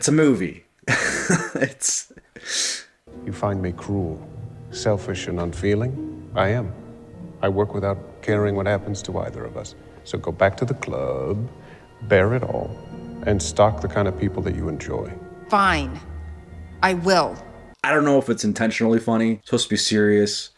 It's a movie. It's... You find me cruel, selfish, and unfeeling? I am. I work without caring what happens to either of us. So go back to the club, bear it all, and stalk the kind of people that you enjoy. Fine. I will. I don't know if it's intentionally funny. It's supposed to be serious.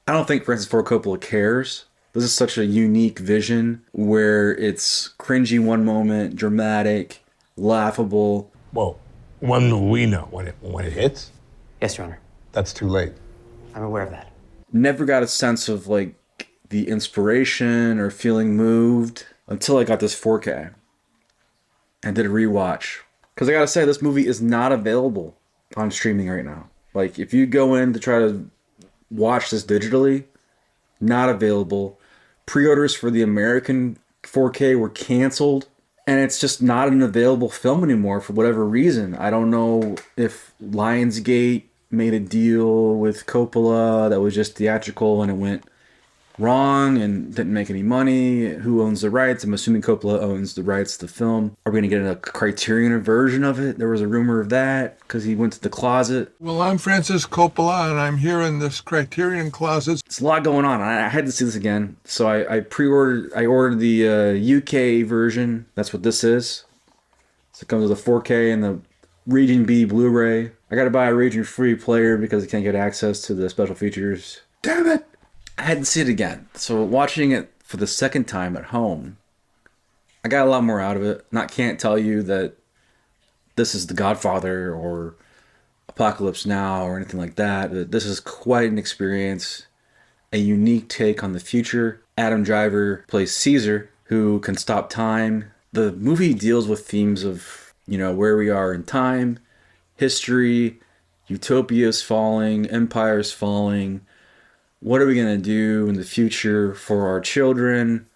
I don't think Francis Ford Coppola cares. This is such a unique vision where it's cringy one moment, dramatic, laughable. Well, when will we know? When it hits? Yes, Your Honor. That's too late. I'm aware of that. Never got a sense of like the inspiration or feeling moved until I got this 4K and did a rewatch. Because I gotta say, this movie is not available on streaming right now. Like, if you go in to try to watch this digitally, not available. Pre-orders for the American 4K were canceled, and it's just not an available film anymore for whatever reason. I don't know if Lionsgate made a deal with Coppola that was just theatrical and it went wrong and didn't make any money. Who owns the rights? I'm assuming Coppola owns the rights to the film. Are we going to get a Criterion version of it? There was a rumor of that because he went to the closet. Well, I'm Francis Coppola, and I'm here in this Criterion closet. It's a lot going on. I had to see this again. So I pre-ordered, I ordered the UK version. That's what this is. So it comes with a 4K and the Region B Blu-ray. I got to buy a Region Free player because I can't get access to the special features. Damn it! I had to see it again. So watching it for the second time at home, I got a lot more out of it. Can't tell you that this is The Godfather or Apocalypse Now or anything like that. But this is quite an experience, a unique take on the future. Adam Driver plays Caesar, who can stop time. The movie deals with themes of, where we are in time, history, utopias falling, empires falling. What are we going to do in the future for our children?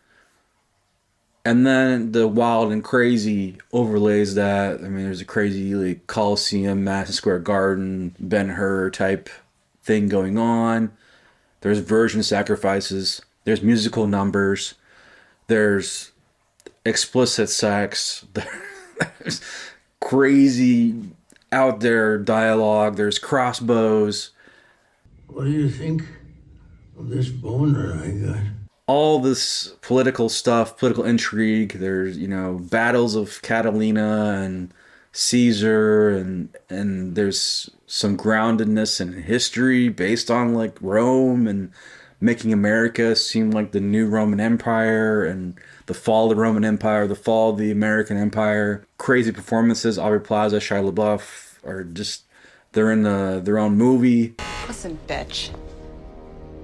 And then the wild and crazy overlays that. I mean, there's a crazy Coliseum, Madison Square Garden, Ben-Hur type thing going on. There's virgin sacrifices. There's musical numbers. There's explicit sex. There's crazy out there dialogue. There's crossbows. What do you think of this boner I got? All this political stuff, political intrigue. There's, battles of Catalina and Caesar, and there's some groundedness in history based on Rome and making America seem like the new Roman Empire and the fall of the Roman Empire, the fall of the American Empire. Crazy performances. Aubrey Plaza, Shia LaBeouf are just, they're in their own movie. Listen, bitch.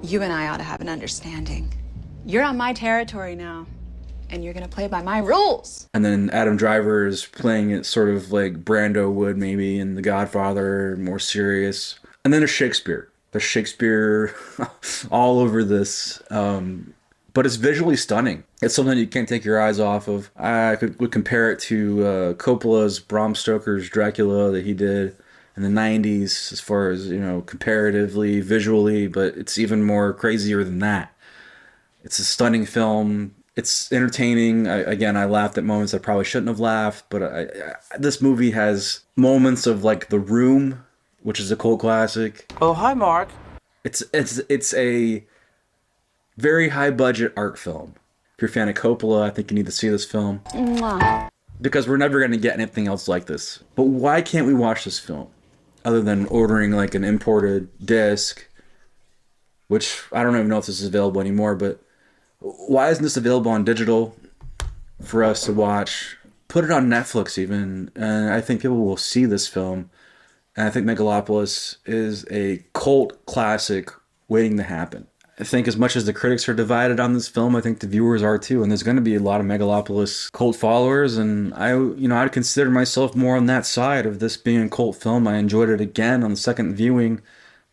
You and I ought to have an understanding. You're on my territory now, and you're gonna play by my rules. And then Adam Driver is playing it sort of like Brando would maybe in The Godfather, more serious. And then there's Shakespeare. There's Shakespeare all over this. But it's visually stunning. It's something you can't take your eyes off of. I would compare it to Coppola's Bram Stoker's Dracula that he did in the 90s as far as, comparatively, visually, but it's even more crazier than that. It's a stunning film. It's entertaining. I laughed at moments I probably shouldn't have laughed, but this movie has moments of The Room, which is a cult classic. Oh, hi, Mark. It's a very high budget art film. If you're a fan of Coppola, I think you need to see this film. Mwah. Because we're never going to get anything else like this. But why can't we watch this film? Other than ordering an imported disc, which I don't even know if this is available anymore, but why isn't this available on digital for us to watch? Put it on Netflix even, and I think people will see this film. And I think Megalopolis is a cult classic waiting to happen. I think as much as the critics are divided on this film, I think the viewers are too. And there's going to be a lot of Megalopolis cult followers. And I'd consider myself more on that side of this being a cult film. I enjoyed it again on the second viewing,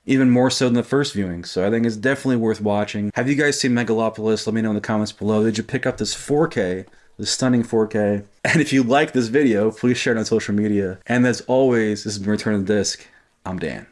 even more so than the first viewing. So I think it's definitely worth watching. Have you guys seen Megalopolis? Let me know in the comments below. Did you pick up this 4K, this stunning 4K? And if you like this video, please share it on social media. And as always, this has been Return of the Disc. I'm Dan.